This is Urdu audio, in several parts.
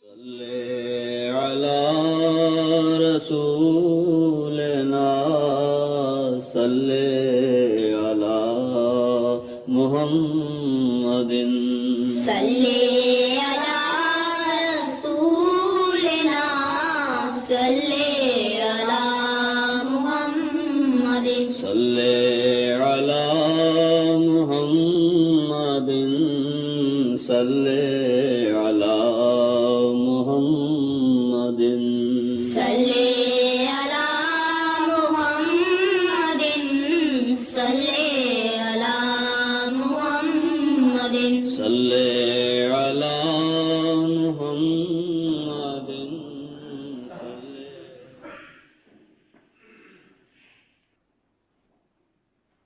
صل على رسولنا صل على محمد صل على رسولنا صل على محمد صل على محمد صل على محمد صل على محمد صل على محمد صل على محمد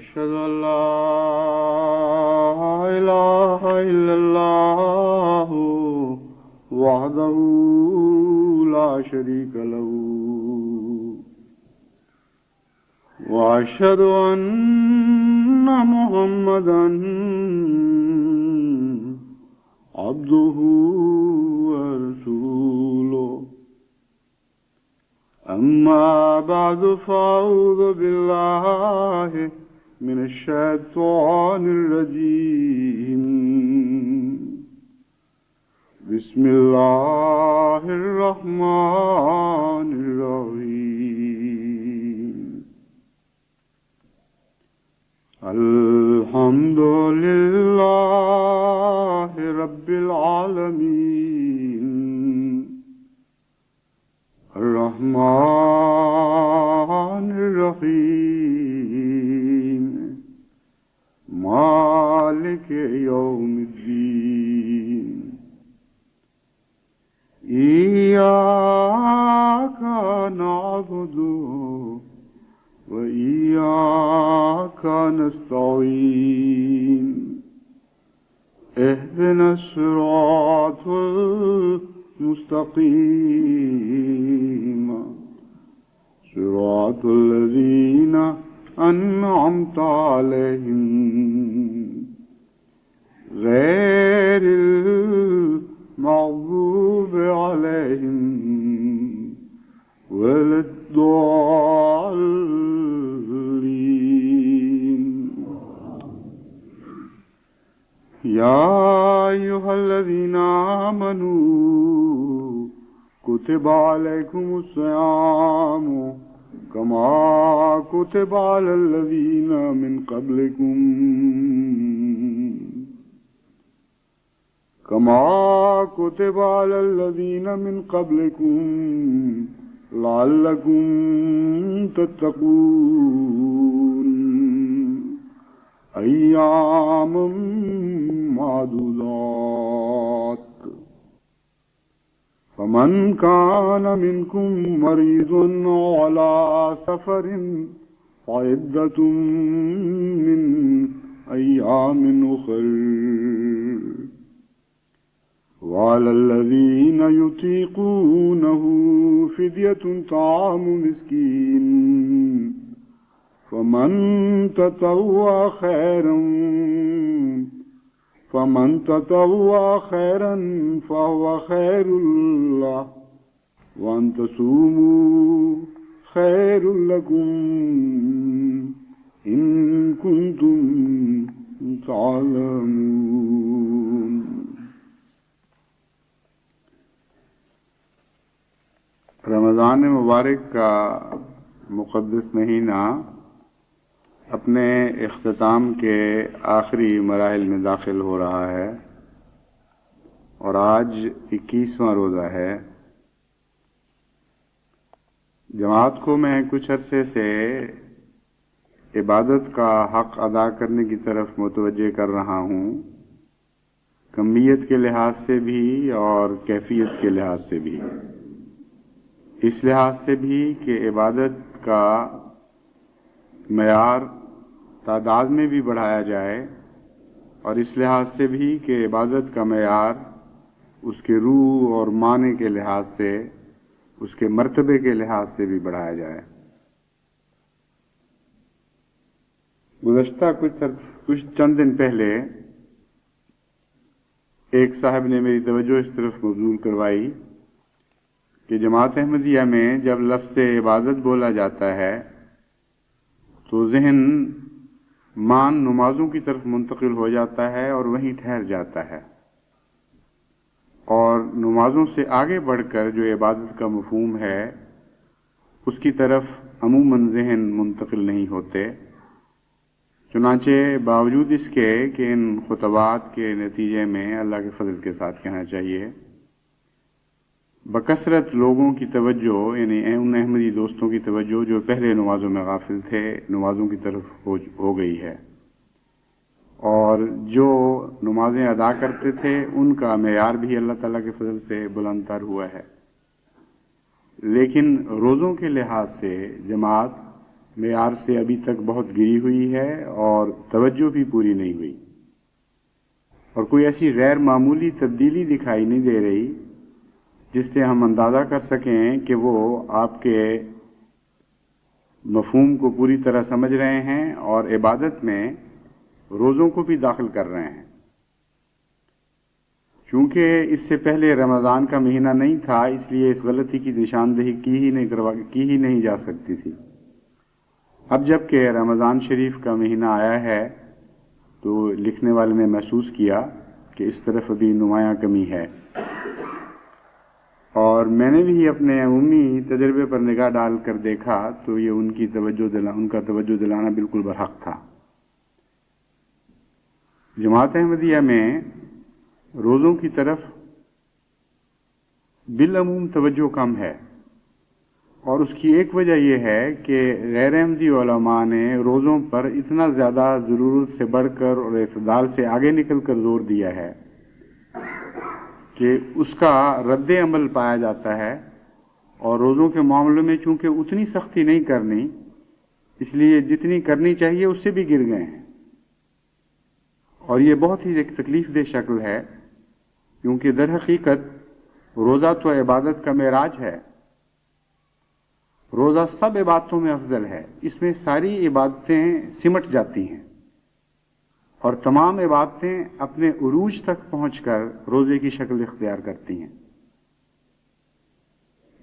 أشهد أن لا إله إلا الله وحده لا شريك له وأشهد أن محمدا عبده ورسوله أما بعد فأعوذ بالله من الشيطان الرجيم بسم الله الرحمن الرحيم الحمد لله رب العالمين الرحمن الرحيم مالك يوم الدين إياك نعبد وإياك نستعين اهدنا الصراط المستقيم صراط الذين أنعمت عليهم غير المغضوب عليهم ولا الضالين. يا أيها الذين آمنوا كتب عليكم الصيام كما كتب على الذين من قبلكم لعلكم تتقون أياما معدودات. فمن كان منكم مريضا أو على سفر فعدة من أيام أخر وعلى الذين يطيقونه فدية طعام مسكين فمن تطوع خيرا فهو خير له وأن تصوموا خير لكم إن كنتم تعلمون. رمضان مبارک کا مقدس مہینہ اپنے اختتام کے آخری مراحل میں داخل ہو رہا ہے اور آج 21واں روزہ ہے. جماعت کو میں کچھ عرصے سے عبادت کا حق ادا کرنے کی طرف متوجہ کر رہا ہوں، کمیت کے لحاظ سے بھی اور کیفیت کے لحاظ سے بھی. اس لحاظ سے بھی کہ عبادت کا معیار تعداد میں بھی بڑھایا جائے، اور اس لحاظ سے بھی کہ عبادت کا معیار اس کے روح اور معنی کے لحاظ سے، اس کے مرتبے کے لحاظ سے بھی بڑھایا جائے. گزشتہ کچھ چند دن پہلے ایک صاحب نے میری توجہ اس طرف مبذول کروائی کہ جماعت احمدیہ میں جب لفظ عبادت بولا جاتا ہے تو ذہن نمازوں کی طرف منتقل ہو جاتا ہے اور وہیں ٹھہر جاتا ہے، اور نمازوں سے آگے بڑھ کر جو عبادت کا مفہوم ہے اس کی طرف عموماً ذہن منتقل نہیں ہوتے. چنانچہ باوجود اس کے کہ ان خطبات کے نتیجے میں اللہ کے فضل کے ساتھ کہنا چاہیے بکثرت لوگوں کی توجہ، یعنی ان احمدی دوستوں کی توجہ جو پہلے نمازوں میں غافل تھے، نمازوں کی طرف ہو گئی ہے، اور جو نمازیں ادا کرتے تھے ان کا معیار بھی اللہ تعالیٰ کے فضل سے بلند تر ہوا ہے. لیکن روزوں کے لحاظ سے جماعت معیار سے ابھی تک بہت گری ہوئی ہے اور توجہ بھی پوری نہیں ہوئی، اور کوئی ایسی غیر معمولی تبدیلی دکھائی نہیں دے رہی جس سے ہم اندازہ کر سکیں کہ وہ آپ کے مفہوم کو پوری طرح سمجھ رہے ہیں اور عبادت میں روزوں کو بھی داخل کر رہے ہیں. چونکہ اس سے پہلے رمضان کا مہینہ نہیں تھا، اس لیے اس غلطی کی نشاندہی کی ہی نہیں جا سکتی تھی. اب جب کہ رمضان شریف کا مہینہ آیا ہے تو لکھنے والے نے محسوس کیا کہ اس طرف ابھی نمایاں کمی ہے، اور میں نے بھی اپنے عمومی تجربے پر نگاہ ڈال کر دیکھا تو یہ ان کا توجہ دلانا بالکل برحق تھا. جماعت احمدیہ میں روزوں کی طرف بالعموم توجہ کم ہے، اور اس کی ایک وجہ یہ ہے کہ غیر احمدی علماء نے روزوں پر اتنا زیادہ ضرورت سے بڑھ کر اور اعتدال سے آگے نکل کر زور دیا ہے کہ اس کا رد عمل پایا جاتا ہے، اور روزوں کے معاملے میں چونکہ اتنی سختی نہیں کرنی، اس لیے جتنی کرنی چاہیے اس سے بھی گر گئے ہیں، اور یہ بہت ہی ایک تکلیف دہ شکل ہے، کیونکہ در حقیقت روزہ تو عبادت کا معراج ہے۔ روزہ سب عبادتوں میں افضل ہے، اس میں ساری عبادتیں سمٹ جاتی ہیں، اور تمام عبادتیں اپنے عروج تک پہنچ کر روزے کی شکل اختیار کرتی ہیں۔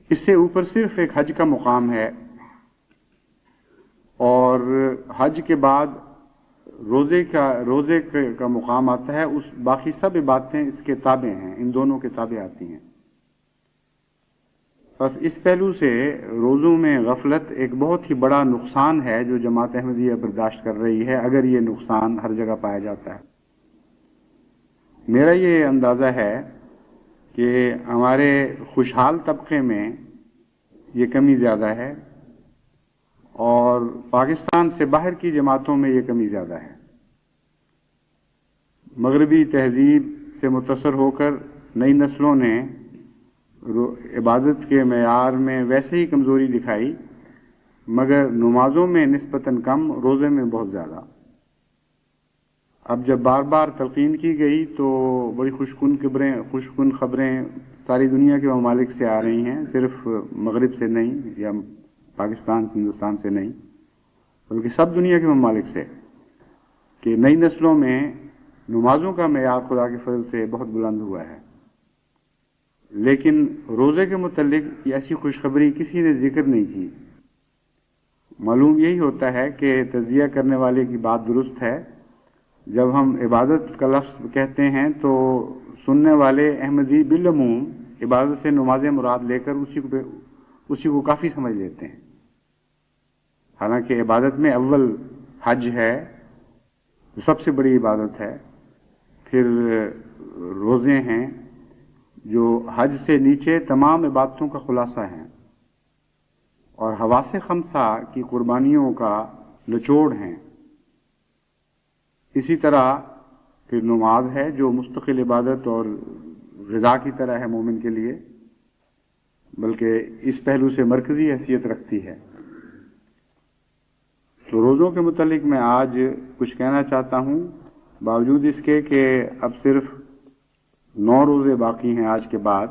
اس سے اوپر صرف ایک حج کا مقام ہے، اور حج کے بعد روزے کا مقام آتا ہے، اس باقی سب عبادتیں اس کے تابع ہیں، ان دونوں کے تابع آتی ہیں۔ بس اس پہلو سے روزوں میں غفلت ایک بہت ہی بڑا نقصان ہے جو جماعت احمدیہ برداشت کر رہی ہے، اگر یہ نقصان ہر جگہ پایا جاتا ہے۔ میرا یہ اندازہ ہے کہ ہمارے خوشحال طبقے میں یہ کمی زیادہ ہے، اور پاکستان سے باہر کی جماعتوں میں یہ کمی زیادہ ہے۔ مغربی تہذیب سے متاثر ہو کر نئی نسلوں نے عبادت کے معیار میں ویسے ہی کمزوری دکھائی، مگر نمازوں میں نسبتاً کم، روزے میں بہت زیادہ۔ اب جب بار بار تلقین کی گئی تو بڑی خوشکن خبریں ساری دنیا کے ممالک سے آ رہی ہیں، صرف مغرب سے نہیں یا پاکستان ہندوستان سے نہیں، بلکہ سب دنیا کے ممالک سے، کہ نئی نسلوں میں نمازوں کا معیار خدا کے فضل سے بہت بلند ہوا ہے۔ لیکن روزے کے متعلق ایسی خوشخبری کسی نے ذکر نہیں کی۔ معلوم یہی ہوتا ہے کہ تجزیہ کرنے والے کی بات درست ہے، جب ہم عبادت کا لفظ کہتے ہیں تو سننے والے احمدی بالعموم عبادت سے نمازیں مراد لے کر اسی کو کافی سمجھ لیتے ہیں، حالانکہ عبادت میں اول حج ہے، سب سے بڑی عبادت ہے، پھر روزے ہیں جو حج سے نیچے تمام عبادتوں کا خلاصہ ہیں، اور حواس خمسہ کی قربانیوں کا نچوڑ ہیں۔ اسی طرح پھر نماز ہے جو مستقل عبادت اور غذا کی طرح ہے مومن کے لیے، بلکہ اس پہلو سے مرکزی حیثیت رکھتی ہے۔ تو روزوں کے متعلق میں آج کچھ کہنا چاہتا ہوں، باوجود اس کے کہ اب صرف 9 روزے باقی ہیں آج کے بعد،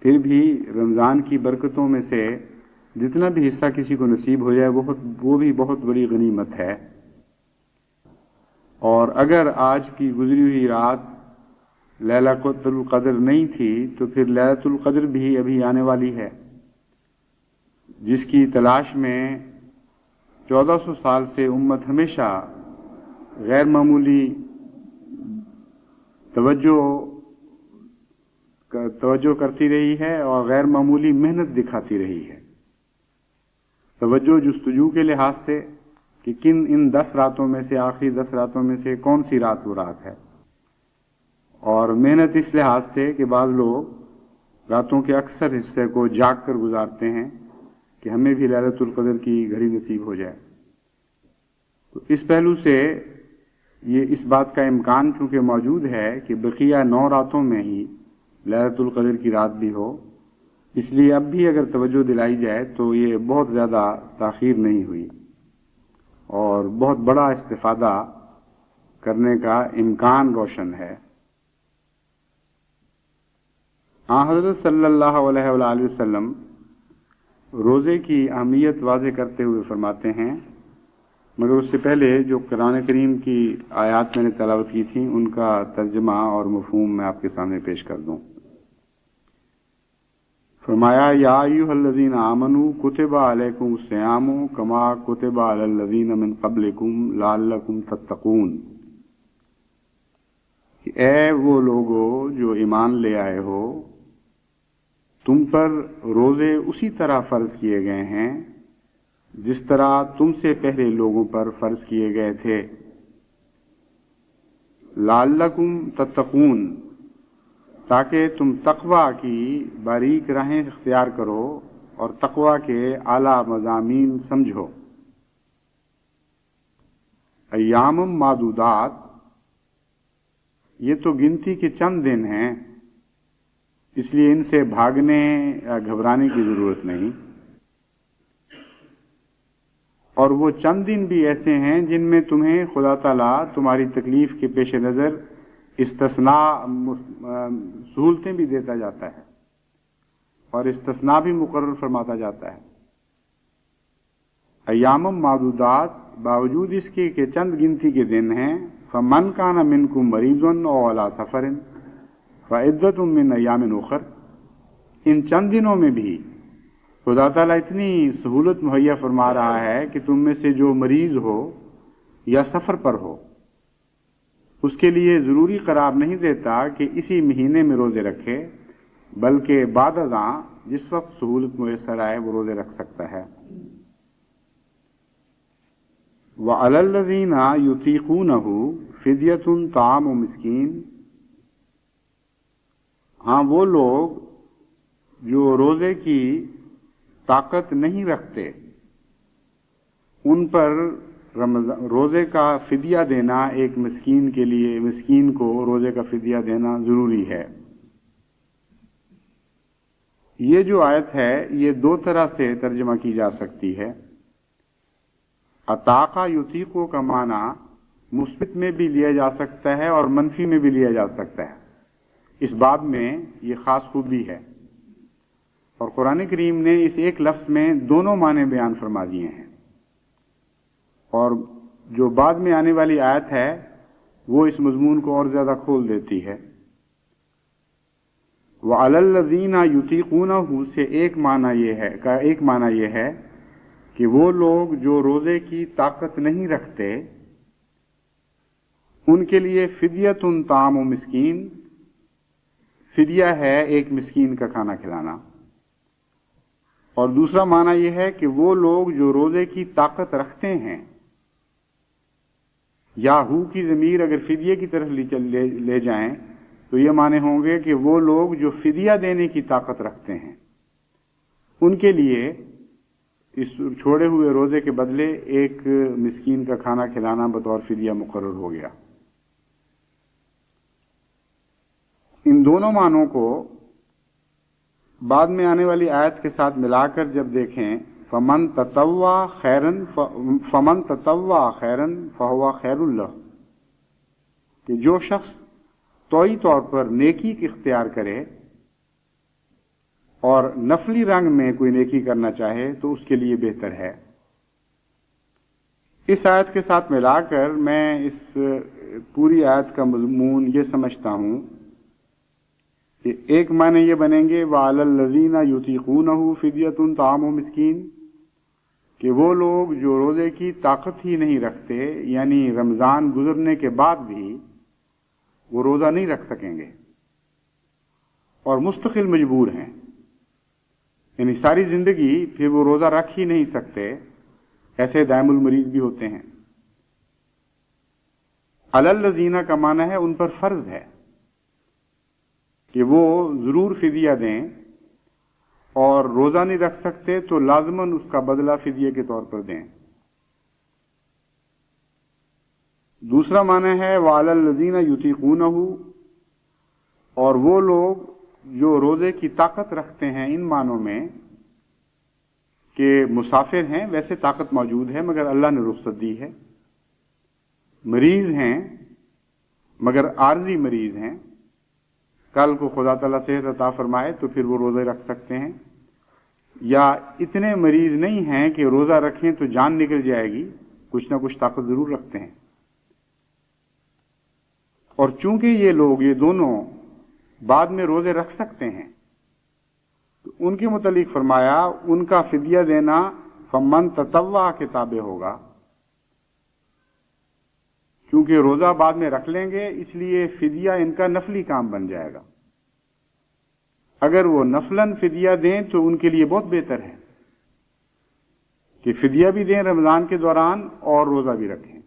پھر بھی رمضان کی برکتوں میں سے جتنا بھی حصہ کسی کو نصیب ہو جائے وہ بھی بہت بڑی غنیمت ہے، اور اگر آج کی گزری ہوئی رات لیلۃ القدر نہیں تھی تو پھر لیلۃ القدر بھی ابھی آنے والی ہے، جس کی تلاش میں 1400 سال سے امت ہمیشہ غیر معمولی توجہ کرتی رہی ہے اور غیر معمولی محنت دکھاتی رہی ہے۔ توجہ جستجو کے لحاظ سے کہ ان 10 راتوں میں سے، آخری 10 راتوں میں سے کون سی رات وہ رات ہے، اور محنت اس لحاظ سے کہ بعض لوگ راتوں کے اکثر حصے کو جاگ کر گزارتے ہیں کہ ہمیں بھی لیلۃ القدر کی گھڑی نصیب ہو جائے۔ تو اس پہلو سے یہ اس بات کا امکان چونکہ موجود ہے کہ بقیہ 9 راتوں میں ہی لیلۃ القدر کی رات بھی ہو، اس لیے اب بھی اگر توجہ دلائی جائے تو یہ بہت زیادہ تاخیر نہیں ہوئی، اور بہت بڑا استفادہ کرنے کا امکان روشن ہے۔ حضرت صلی اللہ علیہ وآلہ وسلم روزے کی اہمیت واضح کرتے ہوئے فرماتے ہیں، مگر اس سے پہلے جو قرآن کریم کی آیات میں نے تلاوت کی تھیں ان کا ترجمہ اور مفہوم میں آپ کے سامنے پیش کر دوں۔ فرمایا یا ایھا الذین آمنوا کتب علیکم الصیام کما کتب علی الذین من قبلکم لعلکم تتقون، کہ اے وہ لوگو جو ایمان لے آئے ہو، تم پر روزے اسی طرح فرض کیے گئے ہیں جس طرح تم سے پہلے لوگوں پر فرض کیے گئے تھے، لعلکم تتقون، تاکہ تم تقوی کی باریک راہیں اختیار کرو اور تقوی کے اعلیٰ مضامین سمجھو۔ ایام معدودات، یہ تو گنتی کے چند دن ہیں، اس لیے ان سے بھاگنے یا گھبرانے کی ضرورت نہیں۔ اور وہ چند دن بھی ایسے ہیں جن میں تمہیں خدا تعالیٰ تمہاری تکلیف کے پیش نظر استثناء سہولتیں بھی دیتا جاتا ہے اور استثناء بھی مقرر فرماتا جاتا ہے۔ ایام معدودات، باوجود اس کے کہ چند گنتی کے دن ہیں، فمن کان منکم مریض او علی سفر فعدۃ من ایام اخر، ان چند دنوں میں بھی خدا تعالیٰ اتنی سہولت مہیا فرما رہا ہے کہ تم میں سے جو مریض ہو یا سفر پر ہو، اس کے لیے ضروری قرار نہیں دیتا کہ اسی مہینے میں روزے رکھے، بلکہ بعد ازاں جس وقت سہولت میسر آئے وہ روزے رکھ سکتا ہے۔ وَعَلَى الَّذِينَ يُطِيقُونَهُ فِدْيَةٌ طَعَامُ مِسْكِين، ہاں وہ لوگ جو روزے کی طاقت نہیں رکھتے، ان پر روزے کا فدیہ دینا، ایک مسکین کے لیے، مسکین کو روزے کا فدیہ دینا ضروری ہے۔ یہ جو آیت ہے یہ دو طرح سے ترجمہ کی جا سکتی ہے۔ اطاقہ یطیقو کا معنی مثبت میں بھی لیا جا سکتا ہے اور منفی میں بھی لیا جا سکتا ہے۔ اس باب میں یہ خاص خوبی ہے، اور قرآن کریم نے اس ایک لفظ میں دونوں معنی بیان فرما دیے ہیں، اور جو بعد میں آنے والی آیت ہے وہ اس مضمون کو اور زیادہ کھول دیتی ہے۔ وَعَلَى الَّذِينَ يُطِيقُونَهُ سے ایک معنی یہ ہے کہ وہ لوگ جو روزے کی طاقت نہیں رکھتے، ان کے لیے فدیۃ طعام مسکین، فدیہ ہے ایک مسکین کا کھانا کھلانا۔ اور دوسرا معنی یہ ہے کہ وہ لوگ جو روزے کی طاقت رکھتے ہیں، یا ہو کی ضمیر اگر فدیے کی طرف لے جائیں تو یہ معنی ہوں گے کہ وہ لوگ جو فدیہ دینے کی طاقت رکھتے ہیں، ان کے لیے اس چھوڑے ہوئے روزے کے بدلے ایک مسکین کا کھانا کھلانا بطور فدیہ مقرر ہو گیا۔ ان دونوں معنوں کو بعد میں آنے والی آیت کے ساتھ ملا کر جب دیکھیں، فمن تطوع خیرن فہو خیر اللہ، کہ جو شخص طوعی طور پر نیکی کی اختیار کرے اور نفلی رنگ میں کوئی نیکی کرنا چاہے تو اس کے لیے بہتر ہے۔ اس آیت کے ساتھ ملا کر میں اس پوری آیت کا مضمون یہ سمجھتا ہوں کہ ایک معنی یہ بنیں گے وَعَلَى الَّذِينَ يُطِيقُونَهُ فِدْيَةٌ طَعَامُ مِسْكِين، کہ وہ لوگ جو روزے کی طاقت ہی نہیں رکھتے، یعنی رمضان گزرنے کے بعد بھی وہ روزہ نہیں رکھ سکیں گے اور مستقل مجبور ہیں، یعنی ساری زندگی پھر وہ روزہ رکھ ہی نہیں سکتے، ایسے دائم المریض بھی ہوتے ہیں۔ علی الذین کا معنی ہے ان پر فرض ہے کہ وہ ضرور فدیہ دیں، اور روزہ نہیں رکھ سکتے تو لازماً اس کا بدلہ فدیہ کے طور پر دیں۔ دوسرا معنی ہے وَعَلَى الَّذِينَ يُطِيقُونَهُ، اور وہ لوگ جو روزے کی طاقت رکھتے ہیں، ان معنوں میں کہ مسافر ہیں، ویسے طاقت موجود ہے مگر اللہ نے رخصت دی ہے، مریض ہیں مگر عارضی مریض ہیں، کل کو خدا تعالیٰ صحت عطا فرمائے تو پھر وہ روزے رکھ سکتے ہیں، یا اتنے مریض نہیں ہیں کہ روزہ رکھیں تو جان نکل جائے گی، کچھ نہ کچھ طاقت ضرور رکھتے ہیں۔ اور چونکہ یہ لوگ یہ دونوں بعد میں روزے رکھ سکتے ہیں تو ان کے متعلق فرمایا ان کا فدیہ دینا فمن تطوع کے تابع ہوگا، کیونکہ روزہ بعد میں رکھ لیں گے اس لیے فدیہ ان کا نفلی کام بن جائے گا۔ اگر وہ نفلاً فدیہ دیں تو ان کے لیے بہت بہتر ہے کہ فدیہ بھی دیں رمضان کے دوران اور روزہ بھی رکھیں۔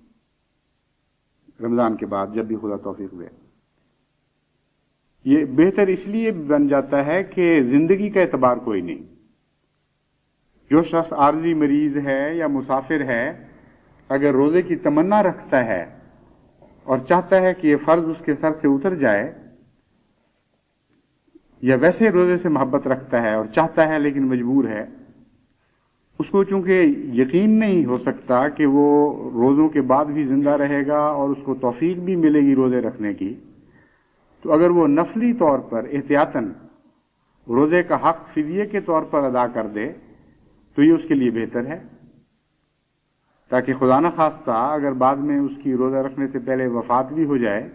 رمضان کے بعد جب بھی خدا توفیق دے. یہ بہتر اس لیے بن جاتا ہے کہ زندگی کا اعتبار کوئی نہیں. جو شخص عارضی مریض ہے یا مسافر ہے، اگر روزے کی تمنا رکھتا ہے اور چاہتا ہے کہ یہ فرض اس کے سر سے اتر جائے، یا ویسے روزے سے محبت رکھتا ہے اور چاہتا ہے لیکن مجبور ہے، اس کو چونکہ یقین نہیں ہو سکتا کہ وہ روزوں کے بعد بھی زندہ رہے گا اور اس کو توفیق بھی ملے گی روزے رکھنے کی، تو اگر وہ نفلی طور پر احتیاطاً روزے کا حق فدیے کے طور پر ادا کر دے تو یہ اس کے لیے بہتر ہے، تاکہ خدا نہ خواستہ اگر بعد میں اس کی روزہ رکھنے سے پہلے وفات بھی ہو جائے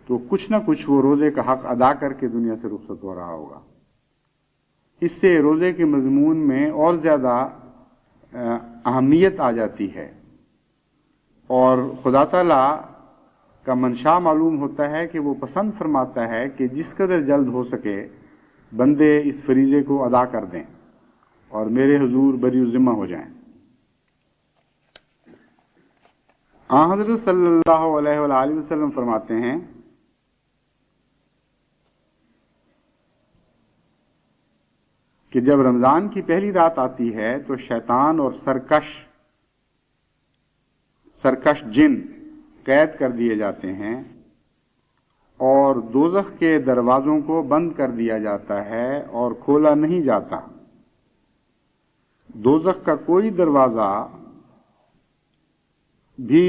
تو کچھ نہ کچھ وہ روزے کا حق ادا کر کے دنیا سے رخصت ہو رہا ہوگا. اس سے روزے کے مضمون میں اور زیادہ اہمیت آ جاتی ہے، اور خدا تعالیٰ کا منشا معلوم ہوتا ہے کہ وہ پسند فرماتا ہے کہ جس قدر جلد ہو سکے بندے اس فریضے کو ادا کر دیں اور میرے حضور بری الذمہ ہو جائیں. حضرت صلی اللہ علیہ وآلہ وسلم فرماتے ہیں کہ جب رمضان کی پہلی رات آتی ہے تو شیطان اور سرکش جن قید کر دیے جاتے ہیں اور دوزخ کے دروازوں کو بند کر دیا جاتا ہے اور کھولا نہیں جاتا. دوزخ کا کوئی دروازہ بھی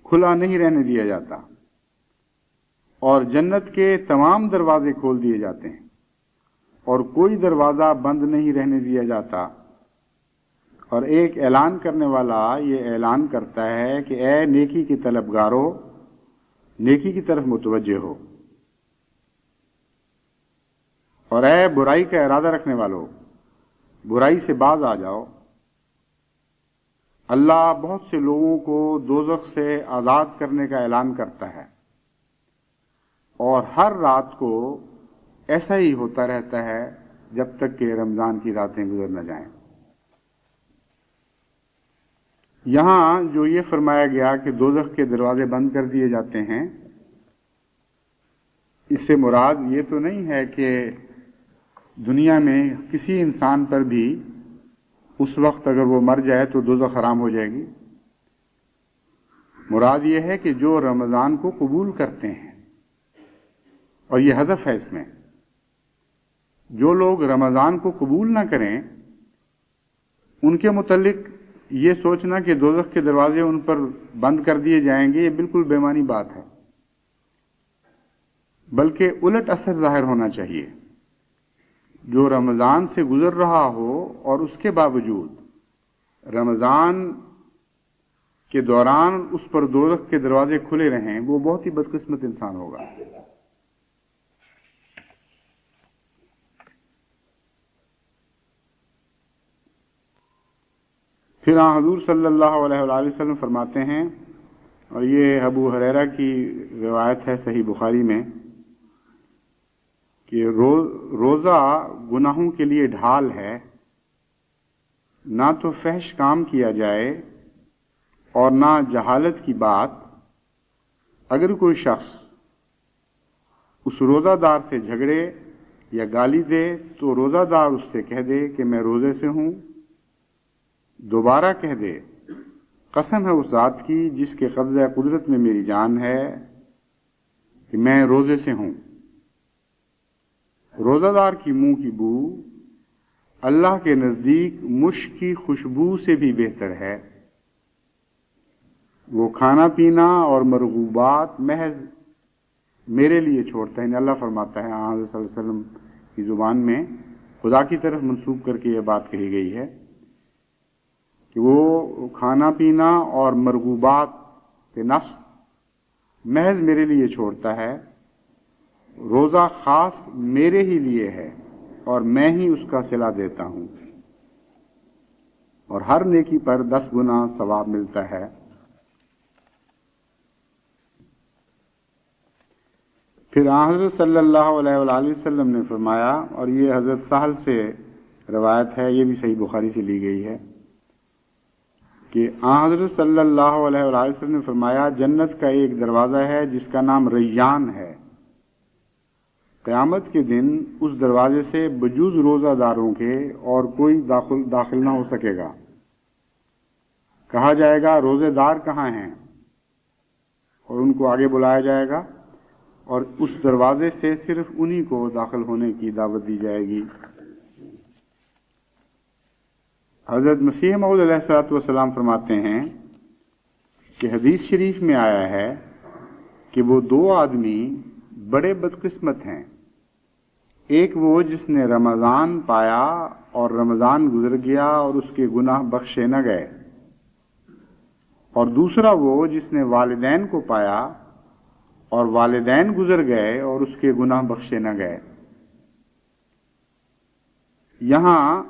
کھلا نہیں رہنے دیا جاتا اور جنت کے تمام دروازے کھول دیے جاتے ہیں اور کوئی دروازہ بند نہیں رہنے دیا جاتا. اور ایک اعلان کرنے والا یہ اعلان کرتا ہے کہ اے نیکی کے طلبگاروں، نیکی کی طرف متوجہ ہو، اور اے برائی کا ارادہ رکھنے والوں، برائی سے باز آ جاؤ. اللہ بہت سے لوگوں کو دوزخ سے آزاد کرنے کا اعلان کرتا ہے، اور ہر رات کو ایسا ہی ہوتا رہتا ہے جب تک کہ رمضان کی راتیں گزر نہ جائیں. یہاں جو یہ فرمایا گیا کہ دوزخ کے دروازے بند کر دیے جاتے ہیں، اس سے مراد یہ تو نہیں ہے کہ دنیا میں کسی انسان پر بھی اس وقت اگر وہ مر جائے تو دوزخ حرام ہو جائے گی. مراد یہ ہے کہ جو رمضان کو قبول کرتے ہیں، اور یہ حذف ہے اس میں، جو لوگ رمضان کو قبول نہ کریں ان کے متعلق یہ سوچنا کہ دوزخ کے دروازے ان پر بند کر دیے جائیں گے، یہ بالکل بے معنی بات ہے. بلکہ الٹ اثر ظاہر ہونا چاہیے. جو رمضان سے گزر رہا ہو اور اس کے باوجود رمضان کے دوران اس پر دوزخ کے دروازے کھلے رہیں، وہ بہت ہی بدقسمت انسان ہوگا. پھر حضور صلی اللہ علیہ وآلہ وسلم فرماتے ہیں، اور یہ ابو ہریرہ کی روایت ہے صحیح بخاری میں، کہ روزہ گناہوں کے لیے ڈھال ہے، نہ تو فحش کام کیا جائے اور نہ جہالت کی بات. اگر کوئی شخص اس روزہ دار سے جھگڑے یا گالی دے تو روزہ دار اس سے کہہ دے کہ میں روزے سے ہوں. دوبارہ کہہ دے قسم ہے اس ذات کی جس کے قبضہ قدرت میں میری جان ہے کہ میں روزے سے ہوں. روزہ دار کی منہ کی بو اللہ کے نزدیک مشک کی خوشبو سے بھی بہتر ہے. وہ کھانا پینا اور مرغوبات محض میرے لیے چھوڑتا ہے. اللہ فرماتا ہے، حضرت صلی اللہ علیہ وسلم کی زبان میں خدا کی طرف منسوب کر کے یہ بات کہی گئی ہے کہ وہ کھانا پینا اور مرغوبات کے نفس محض میرے لیے چھوڑتا ہے. روزہ خاص میرے ہی لیے ہے اور میں ہی اس کا صلہ دیتا ہوں، اور ہر نیکی پر 10 گنا ثواب ملتا ہے. پھر حضرت صلی اللہ علیہ وآلہ وسلم نے فرمایا، اور یہ حضرت سہل سے روایت ہے، یہ بھی صحیح بخاری سے لی گئی ہے، کہ حضرت صلی اللہ علیہ وآلہ وسلم نے فرمایا جنت کا ایک دروازہ ہے جس کا نام ریان ہے، قیامت کے دن اس دروازے سے بجوز روزہ داروں کے اور کوئی داخل نہ ہو سکے گا۔ کہا جائے گا روزے دار کہاں ہیں، اور ان کو آگے بلایا جائے گا اور اس دروازے سے صرف انہی کو داخل ہونے کی دعوت دی جائے گی۔ حضرت مسیح موعود علیہ الصلوۃ والسلام فرماتے ہیں کہ حدیث شریف میں آیا ہے کہ وہ دو آدمی بڑے بدقسمت ہیں، ایک وہ جس نے رمضان پایا اور رمضان گزر گیا اور اس کے گناہ بخشے نہ گئے، اور دوسرا وہ جس نے والدین کو پایا اور والدین گزر گئے اور اس کے گناہ بخشے نہ گئے۔ یہاں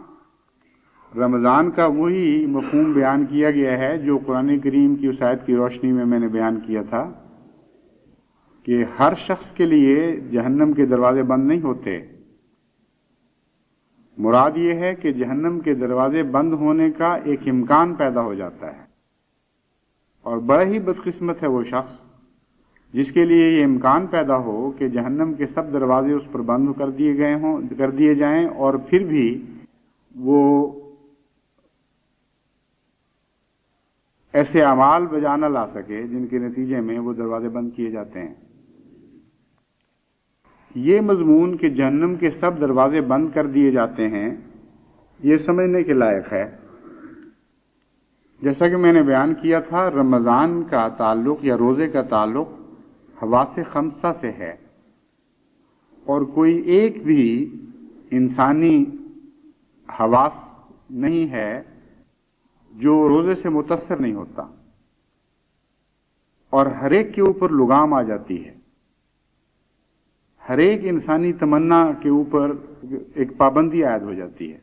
رمضان کا وہی مفہوم بیان کیا گیا ہے جو قرآن کریم کی اس آیت کی روشنی میں نے بیان کیا تھا کہ ہر شخص کے لیے جہنم کے دروازے بند نہیں ہوتے۔ مراد یہ ہے کہ جہنم کے دروازے بند ہونے کا ایک امکان پیدا ہو جاتا ہے، اور بڑا ہی بدقسمت ہے وہ شخص جس کے لیے یہ امکان پیدا ہو کہ جہنم کے سب دروازے اس پر بند کر دیے جائیں اور پھر بھی وہ ایسے اعمال بجا نہ لا سکے جن کے نتیجے میں وہ دروازے بند کیے جاتے ہیں۔ یہ مضمون کہ جہنم کے سب دروازے بند کر دیے جاتے ہیں یہ سمجھنے کے لائق ہے۔ جیسا کہ میں نے بیان کیا تھا، رمضان کا تعلق یا روزے کا تعلق حواس خمسہ سے ہے، اور کوئی ایک بھی انسانی حواس نہیں ہے جو روزے سے متاثر نہیں ہوتا، اور ہر ایک کے اوپر لگام آ جاتی ہے، ہر ایک انسانی تمنا کے اوپر ایک پابندی عائد ہو جاتی ہے۔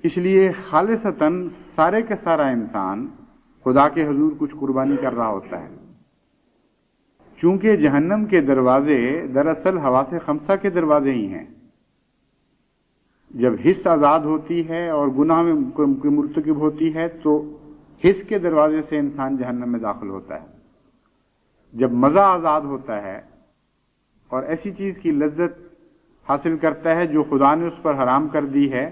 اس لیے خالصتاً سارے کا سارا انسان خدا کے حضور کچھ قربانی کر رہا ہوتا ہے، چونکہ جہنم کے دروازے دراصل حواس خمسہ کے دروازے ہی ہیں۔ جب حس آزاد ہوتی ہے اور گناہ میں مرتکب ہوتی ہے تو حس کے دروازے سے انسان جہنم میں داخل ہوتا ہے۔ جب مزہ آزاد ہوتا ہے اور ایسی چیز کی لذت حاصل کرتا ہے جو خدا نے اس پر حرام کر دی ہے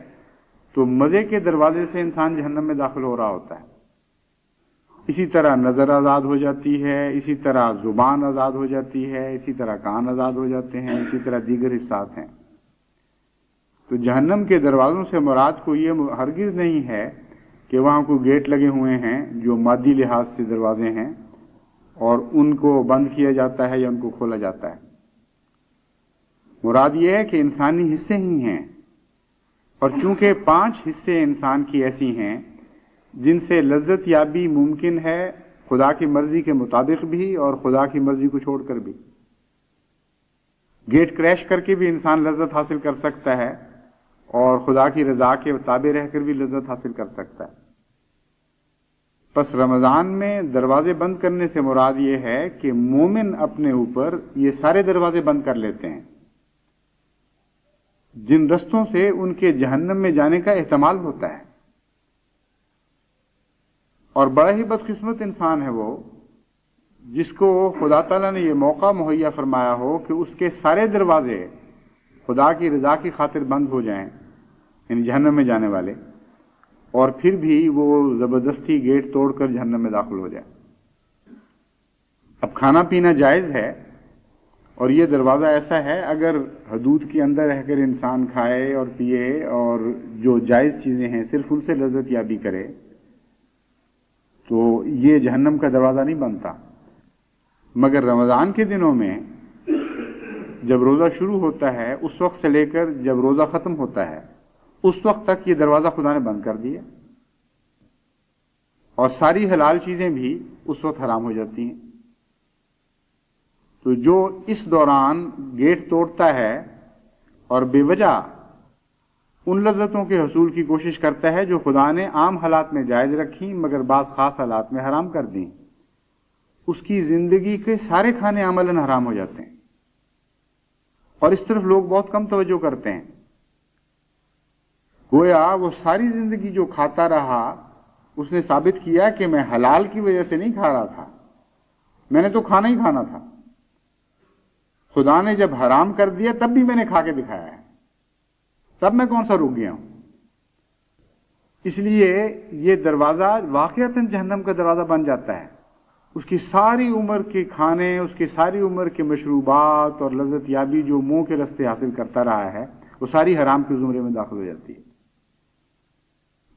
تو مزے کے دروازے سے انسان جہنم میں داخل ہو رہا ہوتا ہے۔ اسی طرح نظر آزاد ہو جاتی ہے، اسی طرح زبان آزاد ہو جاتی ہے، اسی طرح کان آزاد ہو جاتے ہیں، اسی طرح دیگر حصات ہیں۔ تو جہنم کے دروازوں سے مراد کو یہ ہرگز نہیں ہے کہ وہاں کوئی گیٹ لگے ہوئے ہیں جو مادی لحاظ سے دروازے ہیں اور ان کو بند کیا جاتا ہے یا ان کو کھولا جاتا ہے۔ مراد یہ ہے کہ انسانی حصے ہی ہیں، اور چونکہ 5 حصے انسان کی ایسی ہیں جن سے لذت یابی ممکن ہے خدا کی مرضی کے مطابق بھی اور خدا کی مرضی کو چھوڑ کر بھی۔ گیٹ کریش کر کے بھی انسان لذت حاصل کر سکتا ہے اور خدا کی رضا کے تابع رہ کر بھی لذت حاصل کر سکتا ہے۔ پس رمضان میں دروازے بند کرنے سے مراد یہ ہے کہ مومن اپنے اوپر یہ سارے دروازے بند کر لیتے ہیں جن رستوں سے ان کے جہنم میں جانے کا احتمال ہوتا ہے، اور بڑا ہی بدقسمت انسان ہے وہ جس کو خدا تعالیٰ نے یہ موقع مہیا فرمایا ہو کہ اس کے سارے دروازے خدا کی رضا کی خاطر بند ہو جائیں، یعنی جہنم میں جانے والے، اور پھر بھی وہ زبردستی گیٹ توڑ کر جہنم میں داخل ہو جائے۔ اب کھانا پینا جائز ہے، اور یہ دروازہ ایسا ہے اگر حدود کے اندر رہ کر انسان کھائے اور پیے اور جو جائز چیزیں ہیں صرف ان سے لذت یابی کرے تو یہ جہنم کا دروازہ نہیں بنتا۔ مگر رمضان کے دنوں میں جب روزہ شروع ہوتا ہے اس وقت سے لے کر جب روزہ ختم ہوتا ہے اس وقت تک یہ دروازہ خدا نے بند کر دیا، اور ساری حلال چیزیں بھی اس وقت حرام ہو جاتی ہیں۔ تو جو اس دوران گیٹ توڑتا ہے اور بے وجہ ان لذتوں کے حصول کی کوشش کرتا ہے جو خدا نے عام حالات میں جائز رکھی مگر بعض خاص حالات میں حرام کر دیں، اس کی زندگی کے سارے کھانے عملاً حرام ہو جاتے ہیں، اور اس طرف لوگ بہت کم توجہ کرتے ہیں۔ گویا وہ ساری زندگی جو کھاتا رہا اس نے ثابت کیا کہ میں حلال کی وجہ سے نہیں کھا رہا تھا، میں نے تو کھانا ہی کھانا تھا، خدا نے جب حرام کر دیا تب بھی میں نے کھا کے دکھایا ہے، تب میں کون سا رک گیا ہوں؟ اس لیے یہ دروازہ واقعتاً جہنم کا دروازہ بن جاتا ہے. اس کی ساری عمر کے کھانے، اس کی ساری عمر کے مشروبات اور لذت یابی جو منہ کے رستے حاصل کرتا رہا ہے، وہ ساری حرام کے زمرے میں داخل ہو جاتی ہے.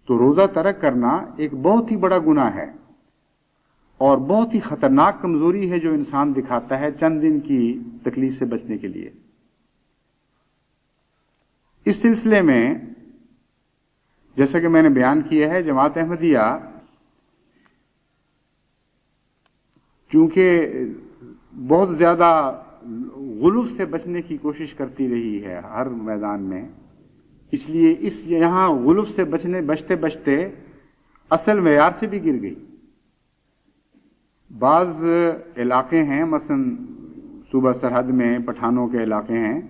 تو روزہ ترک کرنا ایک بہت ہی بڑا گناہ ہے اور بہت ہی خطرناک کمزوری ہے جو انسان دکھاتا ہے چند دن کی تکلیف سے بچنے کے لیے. اس سلسلے میں جیسا کہ میں نے بیان کیا ہے، جماعت احمدیہ چونکہ بہت زیادہ غلو سے بچنے کی کوشش کرتی رہی ہے ہر میدان میں، اس لیے یہاں غلو سے بچتے بچتے اصل معیار سے بھی گر گئی. بعض علاقے ہیں، مثلا صوبہ سرحد میں پٹھانوں کے علاقے ہیں،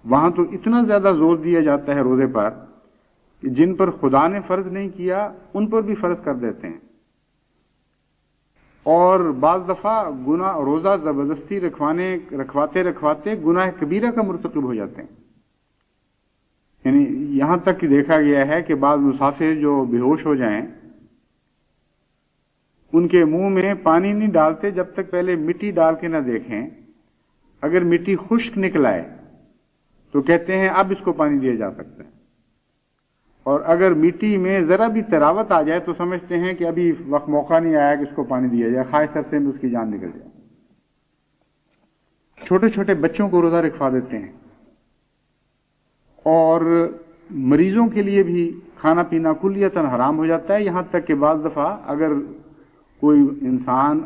وہاں تو اتنا زیادہ زور دیا جاتا ہے روزے پر کہ جن پر خدا نے فرض نہیں کیا ان پر بھی فرض کر دیتے ہیں، اور بعض دفعہ روزہ زبردستی رکھواتے گناہ کبیرہ کا مرتکب ہو جاتے ہیں. یعنی یہاں تک کہ دیکھا گیا ہے کہ بعض مسافر جو بے ہوش ہو جائیں ان کے منہ میں پانی نہیں ڈالتے جب تک پہلے مٹی ڈال کے نہ دیکھیں. اگر مٹی خشک نکل آئے تو کہتے ہیں اب اس کو پانی دیا جا سکتا ہے، اور اگر مٹی میں ذرا بھی تراوت آ جائے تو سمجھتے ہیں کہ ابھی وقت موقع نہیں آیا کہ اس کو پانی دیا جائے، خواہ سر سے اس کی جان نکل جائے. چھوٹے چھوٹے بچوں کو روزہ رکھوا دیتے ہیں، اور مریضوں کے لیے بھی کھانا پینا کلیتاً حرام ہو جاتا ہے. یہاں تک کہ بعض دفعہ اگر کوئی انسان